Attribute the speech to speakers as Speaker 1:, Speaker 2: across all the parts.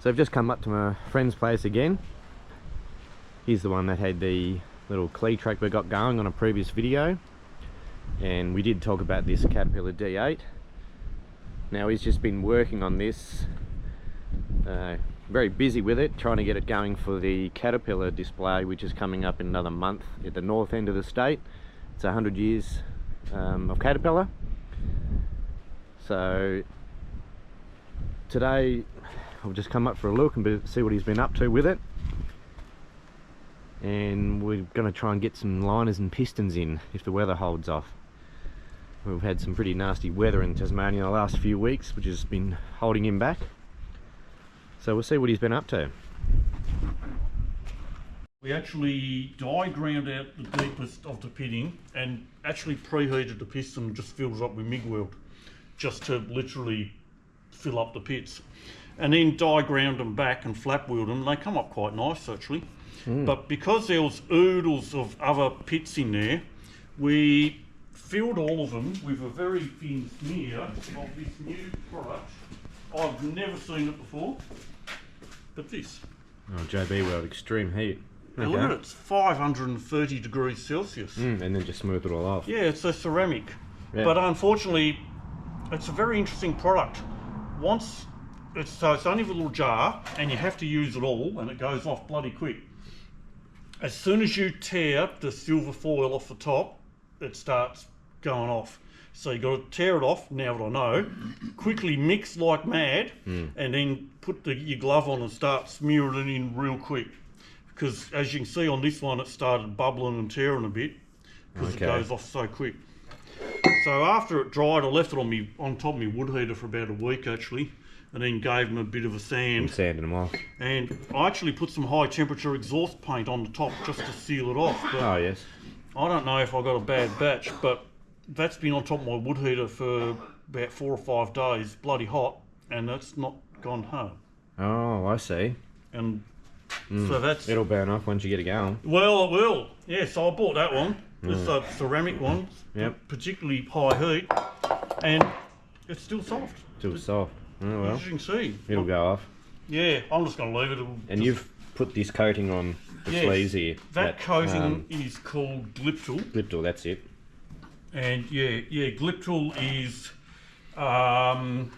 Speaker 1: So I've just come up to my friend's place again. He's the one that had the little Grille track we got going on a previous video, and we did talk about this Caterpillar D8. Now he's just been working on this, very busy with it, trying to get it going for the Caterpillar display, which is coming up in another month at the north end of the state. It's 100 years of Caterpillar. So today I've just come up for a look and see what he's been up to with it, and we're going to try and get some liners and pistons in if the weather holds off. We've had some pretty nasty weather in Tasmania in the last few weeks, which has been holding him back, so we'll see what he's been up to.
Speaker 2: We actually diagrammed out the deepest of the pitting and actually preheated the piston and just filled it up with MIG weld just to literally fill up the pits, and then diagrammed them back and flap wheeled them. They come up quite nice actually. But because there was oodles of other pits in there, we filled all of them with a very thin smear of this new product. I've never seen it before, but this.
Speaker 1: Oh, JB Weld Extreme Heat.
Speaker 2: Okay. Look at it, it's 530 degrees Celsius.
Speaker 1: And then just smooth it all off.
Speaker 2: Yeah, it's a ceramic.
Speaker 1: Yeah.
Speaker 2: But unfortunately, it's a very interesting product. So it's only a little jar, and you have to use it all, and it goes off bloody quick. As soon as you tear the silver foil off the top, it starts going off. So you've got to tear it off, now that I know, quickly mix like mad, and then put your glove on and start smearing it in real quick. Because as you can see on this one, it started bubbling and tearing a bit, because it goes off so quick. So after it dried, I left it on top of my wood heater for about a week actually, and then gave them a bit of a sand.
Speaker 1: Sanding them off.
Speaker 2: And I actually put some high temperature exhaust paint on the top just to seal it off. But
Speaker 1: oh yes. I
Speaker 2: don't know if I got a bad batch, but that's been on top of my wood heater for about 4 or 5 days, bloody hot, and that's not gone home.
Speaker 1: Oh, I see.
Speaker 2: And so that's...
Speaker 1: It'll burn off once you get it going.
Speaker 2: Well, it will. Yeah, so I bought that one. It's a ceramic one.
Speaker 1: Yep.
Speaker 2: Particularly high heat, and it's still soft.
Speaker 1: Still soft. Oh well.
Speaker 2: As you can see.
Speaker 1: It'll go off.
Speaker 2: Yeah, I'm just going to leave it.
Speaker 1: And you've put this coating on the sleeves here.
Speaker 2: That coating is called Grille.
Speaker 1: Grille, that's it.
Speaker 2: And yeah, Grille is the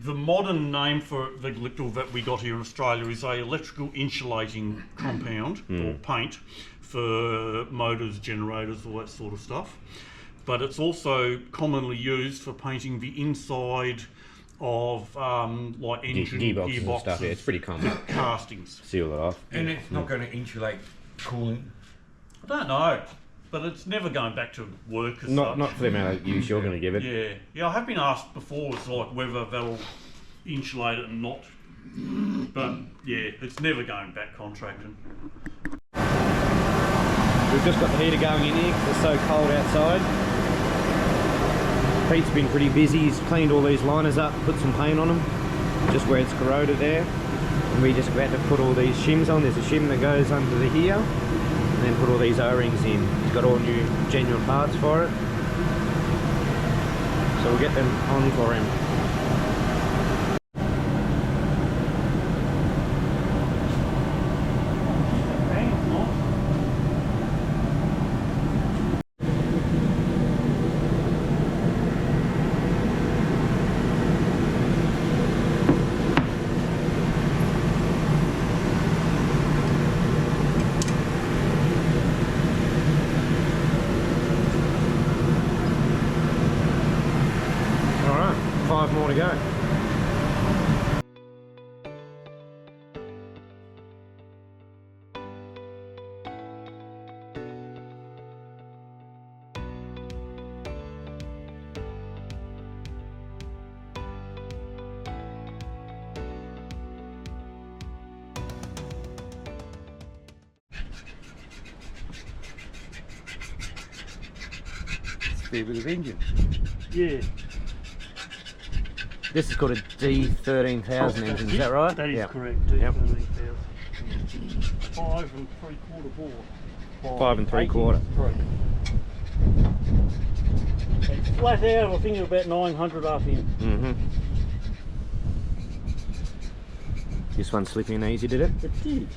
Speaker 2: modern name for the Grille that we got here in Australia is a electrical insulating compound or paint for motors, generators, all that sort of stuff. But it's also commonly used for painting the inside of like engine gearboxes
Speaker 1: and stuff. Yeah, it's pretty common.
Speaker 2: Castings.
Speaker 1: Seal it off.
Speaker 3: And it's not going to insulate cooling?
Speaker 2: I don't know, but it's never going back to work as
Speaker 1: not
Speaker 2: such.
Speaker 1: For the amount of use you're going to give it.
Speaker 2: Yeah, I have been asked before, it's like whether that'll insulate it and not. But yeah, it's never going back contracting.
Speaker 1: We've just got the heater going in here because it's so cold outside. Pete's been pretty busy. He's cleaned all these liners up, put some paint on them, just where it's corroded there. And we just about to put all these shims on. There's a shim that goes under the here, and then put all these O-rings in. He's got all new genuine parts for it. So we'll get them on for him. Alright, 5 more to go.
Speaker 3: Spare bit of engine.
Speaker 2: Yeah.
Speaker 1: This is called a D13000 engine, is that right?
Speaker 2: That is
Speaker 1: Yep.
Speaker 2: correct, D13000. 5 3/4 bore.
Speaker 1: 5 3/4.
Speaker 2: Correct. It's flat out, I think about 900 RPM.
Speaker 1: This one slipping in easy, did it?
Speaker 2: It did.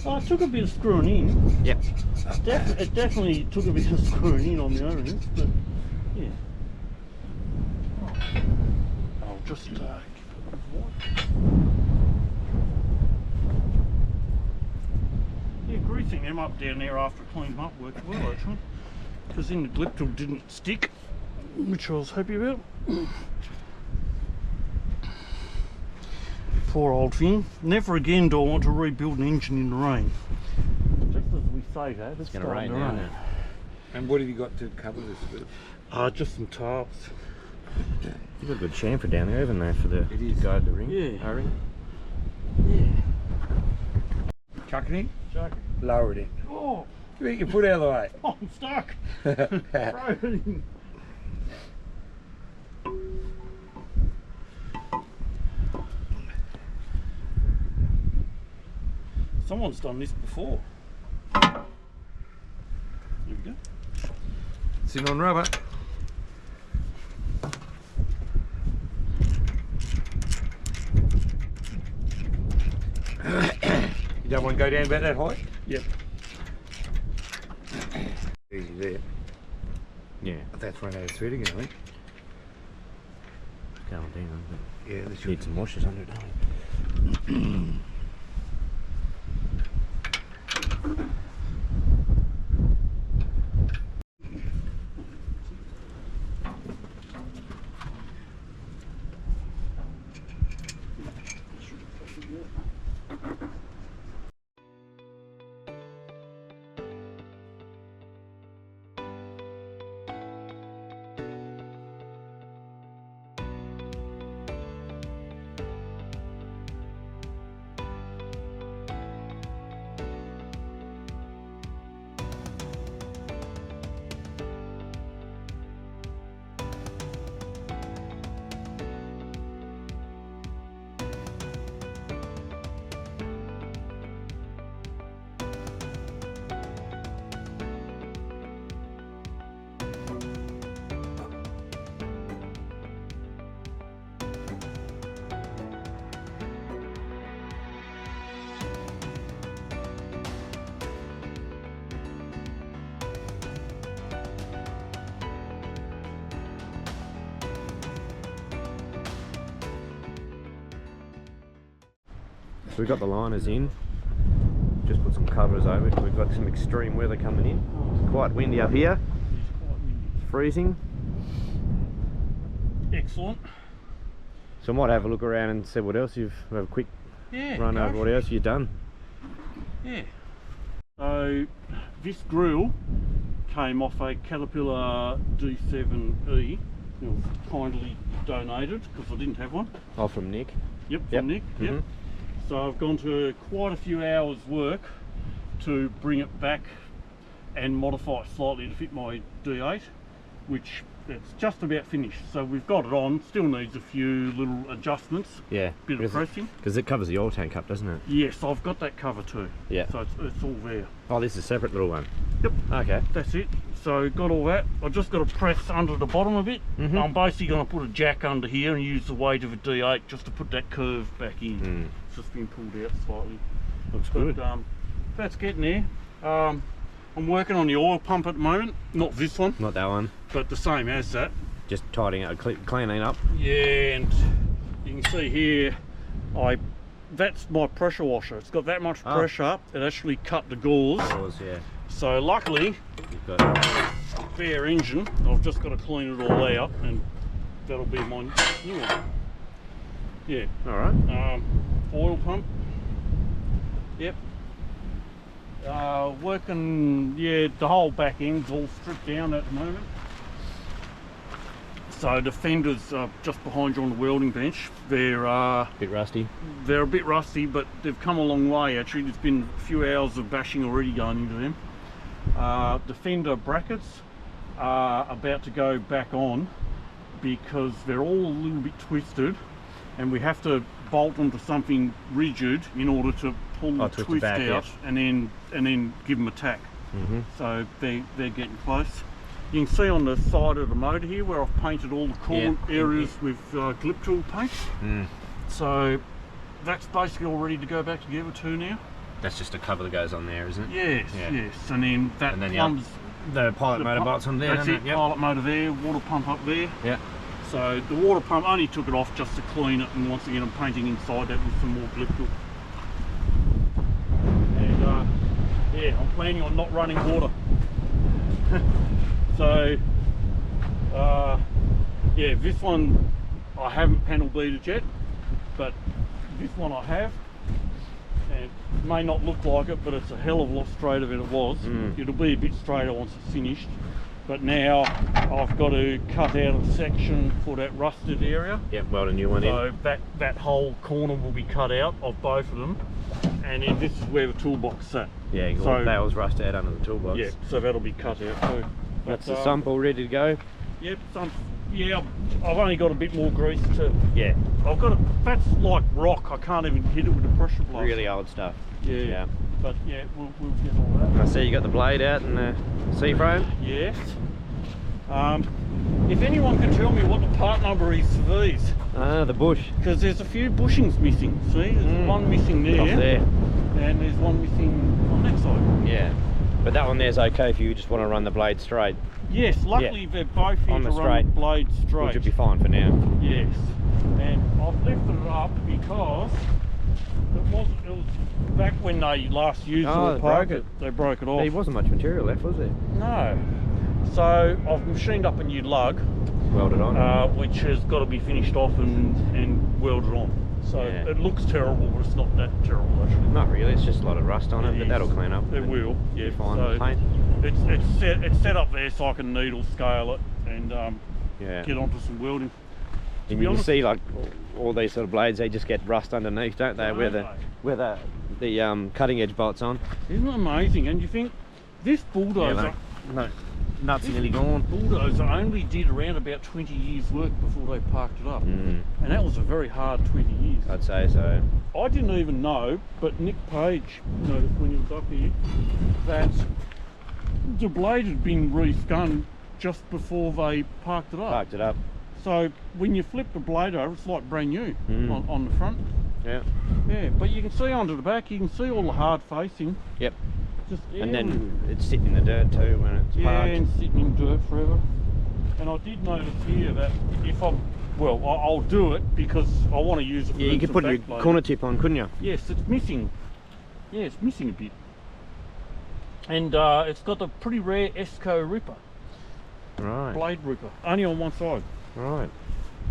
Speaker 2: Oh, it took a bit of screwing in.
Speaker 1: Yep.
Speaker 2: It definitely took a bit of screwing in on the O-rings, but yeah. I'll just give it a wipe. Yeah, greasing them up down there after I cleaned them up worked well actually, because then the glip tool didn't stick, which I was happy about. Poor old thing. Never again do I want to rebuild an engine in the rain. Just as we say that, it's
Speaker 1: going to rain
Speaker 2: starting
Speaker 1: now,
Speaker 2: to
Speaker 1: isn't it?
Speaker 3: And what have you got to cover this with?
Speaker 2: Just some tarps.
Speaker 1: You've got a good chamfer down there, haven't they, for the
Speaker 3: It is.
Speaker 1: guide the ring?
Speaker 2: Yeah.
Speaker 1: O-ring?
Speaker 2: Yeah.
Speaker 3: Chuck it in?
Speaker 2: Chuck it.
Speaker 3: Lower it in.
Speaker 2: Oh,
Speaker 3: You put it out of the way.
Speaker 2: oh, I'm stuck. Throw it in. Someone's done this before. There we go.
Speaker 3: Sitting on rubber. You don't want to go down about that height?
Speaker 2: Yep.
Speaker 3: Easy there.
Speaker 1: Yeah.
Speaker 3: That's run out of thread again, I think.
Speaker 1: Going down, but
Speaker 3: Yeah, this
Speaker 1: need some washers under it, don't we? So we've got the liners in, just put some covers over it. We've got some extreme weather coming in. It's quite windy up here.
Speaker 2: It's quite windy.
Speaker 1: It's freezing.
Speaker 2: Excellent.
Speaker 1: So I might have a look around and see what else you've have a quick
Speaker 2: Yeah.
Speaker 1: run
Speaker 2: go
Speaker 1: over
Speaker 2: for
Speaker 1: what
Speaker 2: it.
Speaker 1: else you've done.
Speaker 2: Yeah. So this grill came off a Caterpillar D7E. It was kindly donated because I didn't have one.
Speaker 1: Oh, from Nick.
Speaker 2: Yep, from
Speaker 1: Yep.
Speaker 2: Nick. Yep.
Speaker 1: Mhm.
Speaker 2: So I've gone to quite a few hours work to bring it back and modify it slightly to fit my D8, which it's just about finished. So we've got it on, still needs a few little adjustments,
Speaker 1: Yeah.
Speaker 2: bit of pressing.
Speaker 1: Because it covers the oil tank up, doesn't it?
Speaker 2: Yes, I've got that cover too.
Speaker 1: Yeah.
Speaker 2: So it's all there.
Speaker 1: Oh, this is a separate little one.
Speaker 2: Yep.
Speaker 1: Okay.
Speaker 2: That's it. So got all that. I've just got to press under the bottom a bit.
Speaker 1: Mhm.
Speaker 2: I'm basically going to put a jack under here and use the weight of a D8 just to put that curve back in.
Speaker 1: Mm.
Speaker 2: It's just been pulled out slightly.
Speaker 1: Looks
Speaker 2: But
Speaker 1: good.
Speaker 2: that's getting there. I'm working on the oil pump at the moment. Not this one,
Speaker 1: Not that one.
Speaker 2: but the same as that.
Speaker 1: Just tidying up, cleaning up.
Speaker 2: Yeah, and you can see here, that's my pressure washer. It's got that much
Speaker 1: Oh.
Speaker 2: pressure. It actually cut the gauze.
Speaker 1: Yours, yeah.
Speaker 2: So luckily,
Speaker 1: You've got
Speaker 2: spare engine. I've just got to clean it all out, and that'll be my new one. Yeah.
Speaker 1: all right.
Speaker 2: Oil pump. Yep. Working. Yeah, the whole back end's all stripped down at the moment. So the fenders are just behind you on the welding bench. They're
Speaker 1: Bit rusty.
Speaker 2: a bit rusty, but they've come a long way actually. There's been a few hours of bashing already going into them. The fender brackets are about to go back on because they're all a little bit twisted, and we have to bolt them to something rigid in order to pull the
Speaker 1: twist it
Speaker 2: twist
Speaker 1: back,
Speaker 2: out,
Speaker 1: yep.
Speaker 2: and then give them a tack.
Speaker 1: Mm-hmm.
Speaker 2: So they're getting close. You can see on the side of the motor here where I've painted all the coolant areas with glip tool paint.
Speaker 1: Mm.
Speaker 2: So that's basically all ready to go back together too now.
Speaker 1: That's just a cover that goes on there, isn't it?
Speaker 2: Yes,
Speaker 1: Yeah.
Speaker 2: yes. And then that
Speaker 1: And then
Speaker 2: plumbs.
Speaker 1: the pilot motor bolts on there.
Speaker 2: That's it.
Speaker 1: Yep.
Speaker 2: Pilot motor there, water pump up there.
Speaker 1: Yeah.
Speaker 2: So the water pump only took it off just to clean it, and once again I'm painting inside that with some more liquid. And yeah, I'm planning on not running water. So yeah, this one I haven't panel beaded yet, but this one I have, and it may not look like it, but it's a hell of a lot straighter than it was. It'll be a bit straighter once it's finished, but now I've got to cut out a section for that rusted area.
Speaker 1: Yep, weld a new one in.
Speaker 2: So that whole corner will be cut out of both of them, and then this is where the toolbox sat.
Speaker 1: Yeah,
Speaker 2: so
Speaker 1: that was rust out under the toolbox.
Speaker 2: yeah, so that'll be cut out too.
Speaker 1: That's
Speaker 2: But,
Speaker 1: the sump all ready to go.
Speaker 2: Yep, yeah, I've only got a bit more grease to.
Speaker 1: Yeah,
Speaker 2: I've got that's like rock. I can't even hit it with a pressure blast.
Speaker 1: really old stuff.
Speaker 2: Yeah. But yeah, we'll get all that.
Speaker 1: I see you got the blade out and the C-frame.
Speaker 2: Yes. If anyone can tell me what the part number is for these,
Speaker 1: Ah, the bush.
Speaker 2: because there's a few bushings missing. See, there's one missing there,
Speaker 1: Off there.
Speaker 2: and there's one missing on that side.
Speaker 1: Yeah. But that one there's okay if you just want to run the blade straight.
Speaker 2: Yes, luckily they're both here
Speaker 1: On
Speaker 2: to
Speaker 1: the
Speaker 2: run
Speaker 1: straight.
Speaker 2: the blade straight.
Speaker 1: Which would be fine for now.
Speaker 2: Yes, and I've lifted it up because it was back when they last used
Speaker 1: Oh,
Speaker 2: it,
Speaker 1: they broke it.
Speaker 2: They broke it off.
Speaker 1: There wasn't much material left, was there?
Speaker 2: No. So I've machined up a new lug,
Speaker 1: Welded on.
Speaker 2: which has got to be finished off and welded on. So
Speaker 1: Yeah.
Speaker 2: it looks terrible, but it's not that terrible actually.
Speaker 1: Not really, it's just a lot of rust on it, but
Speaker 2: is.
Speaker 1: that'll clean up.
Speaker 2: It will, yeah.
Speaker 1: Fine
Speaker 2: So
Speaker 1: paint.
Speaker 2: it's set up there so I can needle scale it and
Speaker 1: Yeah.
Speaker 2: get onto some welding.
Speaker 1: And
Speaker 2: be
Speaker 1: you can
Speaker 2: honest-
Speaker 1: see like all these sort of blades, they just get rust underneath, don't they? Where the cutting edge bolts on.
Speaker 2: Isn't it amazing? And you think this bulldozer,
Speaker 1: No, nuts are nearly gone.
Speaker 2: bulldozer only did around about 20 years work before they parked it up, and that was a very hard 20 years.
Speaker 1: I'd say so.
Speaker 2: I didn't even know, but Nick Page noticed when he was up here that the blade had been re-scun just before they parked it up.
Speaker 1: Parked it up.
Speaker 2: So when you flip the blade over, it's like brand new on the front.
Speaker 1: Yeah.
Speaker 2: Yeah, but you can see onto the back, you can see all the hard facing.
Speaker 1: Yep.
Speaker 2: Just
Speaker 1: And then it's sitting in the dirt too when it's
Speaker 2: yeah,
Speaker 1: parked.
Speaker 2: and sitting in dirt forever. And I did notice here that if I'll do it because I want to use it for
Speaker 1: Yeah, you could
Speaker 2: some
Speaker 1: put your
Speaker 2: backblade.
Speaker 1: corner tip on, couldn't you?
Speaker 2: Yes, it's missing. Yeah, it's missing a bit. And it's got the pretty rare Esco ripper,
Speaker 1: Right.
Speaker 2: blade ripper, only on one side.
Speaker 1: Right.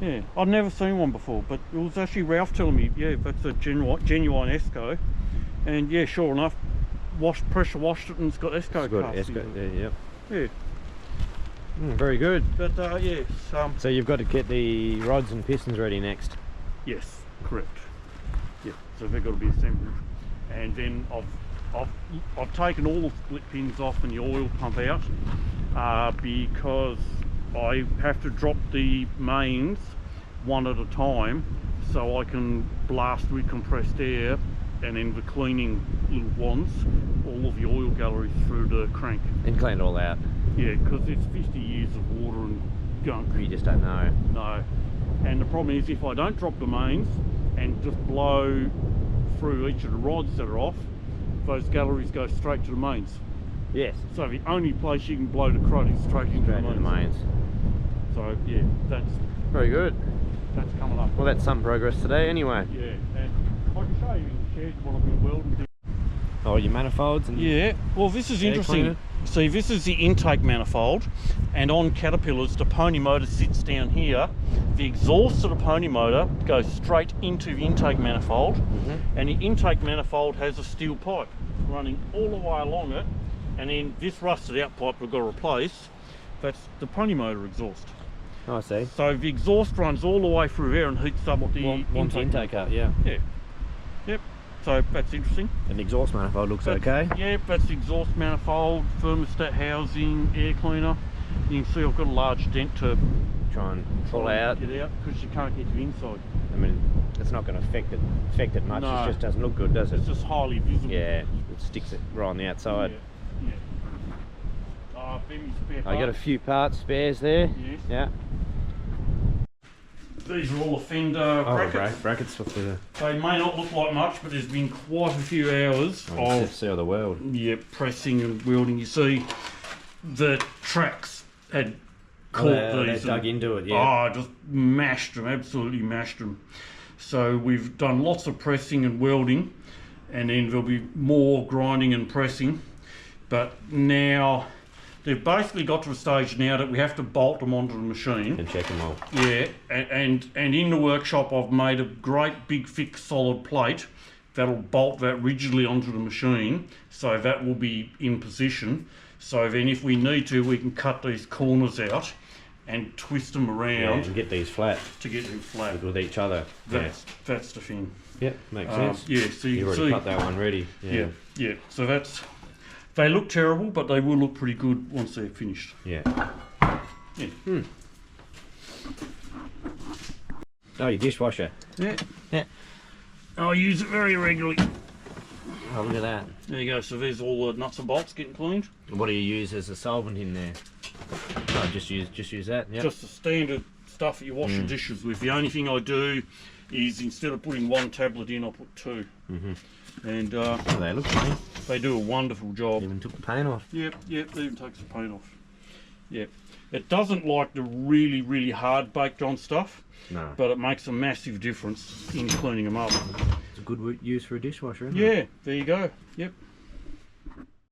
Speaker 2: Yeah, I'd never seen one before, but it was actually Ralph telling me, yeah, that's a genuine Esco. And yeah, sure enough, pressure washed it and it's got Esco
Speaker 1: It's good.
Speaker 2: castings
Speaker 1: Esco,
Speaker 2: on
Speaker 1: yeah,
Speaker 2: it.
Speaker 1: yep.
Speaker 2: Yeah,
Speaker 1: Very good.
Speaker 2: but yes,
Speaker 1: So you've got to get the rods and pistons ready next.
Speaker 2: yes, correct. Yeah, so they've got to be assembled, and then I've taken all the split pins off and the oil pump out because I have to drop the mains one at a time so I can blast with compressed air and then the cleaning little wands all of the oil galleries through the crank.
Speaker 1: And clean it all out.
Speaker 2: Yeah, because it's 50 years of water and gunk.
Speaker 1: You just don't know.
Speaker 2: No. And the problem is if I don't drop the mains and just blow through each of the rods that are off, those galleries go straight to the mains.
Speaker 1: Yes.
Speaker 2: So the only place you can blow the crud is straight into the
Speaker 1: Straight in
Speaker 2: mains.
Speaker 1: the mains.
Speaker 2: So yeah,
Speaker 1: Very good.
Speaker 2: that's coming up.
Speaker 1: Well, that's some progress today anyway.
Speaker 2: Yeah, and I can show you in the shed what I've been welding.
Speaker 1: Oh, your manifolds and
Speaker 2: Yeah, well this is
Speaker 1: Air
Speaker 2: interesting.
Speaker 1: cleaner.
Speaker 2: See, this is the intake manifold, and on Caterpillars the pony motor sits down here. The exhaust of the pony motor goes straight into the intake manifold, and the intake manifold has a steel pipe running all the way along it, and then this rusted out pipe we've got to replace, that's the pony motor exhaust.
Speaker 1: Oh, I see.
Speaker 2: So the exhaust runs all the way through there and heats up the
Speaker 1: One intake up, yeah.
Speaker 2: Yeah. Yep. So that's interesting.
Speaker 1: And the exhaust manifold looks
Speaker 2: That's-
Speaker 1: okay.
Speaker 2: Yeah, that's the exhaust manifold, thermostat housing, air cleaner. You can see I've got a large dent to
Speaker 1: Try and pull out.
Speaker 2: get out because you can't get to the inside.
Speaker 1: I mean, it's not going to affect it much.
Speaker 2: No.
Speaker 1: It just doesn't look good, does it?
Speaker 2: It's just highly visible.
Speaker 1: Yeah, it sticks it right on the outside.
Speaker 2: Yeah. Very spare
Speaker 1: I got a
Speaker 2: parts.
Speaker 1: few parts spares there.
Speaker 2: Yes.
Speaker 1: Yeah.
Speaker 2: These are all the Fender brackets.
Speaker 1: Brackets for the...
Speaker 2: They may not look like much, but there's been quite a few hours of
Speaker 1: see the world.
Speaker 2: pressing and welding. You see, the tracks had caught these.
Speaker 1: They dug into it, yeah.
Speaker 2: Oh, just mashed them, absolutely mashed them. So we've done lots of pressing and welding, and then there'll be more grinding and pressing. But now they've basically got to a stage now that we have to bolt them onto the machine.
Speaker 1: And check them all.
Speaker 2: Yeah, and in the workshop I've made a great big thick solid plate that'll bolt that rigidly onto the machine, so that will be in position. So then if we need to, we can cut these corners out and twist them around
Speaker 1: and get these flat.
Speaker 2: To get them flat.
Speaker 1: With each other.
Speaker 2: That's the thing.
Speaker 1: Yep, makes sense.
Speaker 2: Yeah, so you
Speaker 1: You've
Speaker 2: can
Speaker 1: already
Speaker 2: see.
Speaker 1: cut that one ready.
Speaker 2: Yeah. So that's... They look terrible, but they will look pretty good once they're finished.
Speaker 1: Yeah.
Speaker 2: Yeah.
Speaker 1: Oh, your dishwasher.
Speaker 2: Yeah. I use it very regularly.
Speaker 1: Oh, look at that.
Speaker 2: There you go. So there's all the nuts and bolts getting cleaned.
Speaker 1: What do you use as a solvent in there? Oh, just use that. Yeah.
Speaker 2: Just the standard stuff that you wash your dishes with. The only thing I do is instead of putting one tablet in, I put two. And
Speaker 1: Oh, they look clean.
Speaker 2: they do a wonderful job.
Speaker 1: Even took the paint off.
Speaker 2: Yep, it even takes the paint off. Yep. It doesn't like the really, really hard baked on stuff,
Speaker 1: No.
Speaker 2: but it makes a massive difference in cleaning them up.
Speaker 1: It's a good use for a dishwasher, isn't it?
Speaker 2: Yeah, there you go. Yep.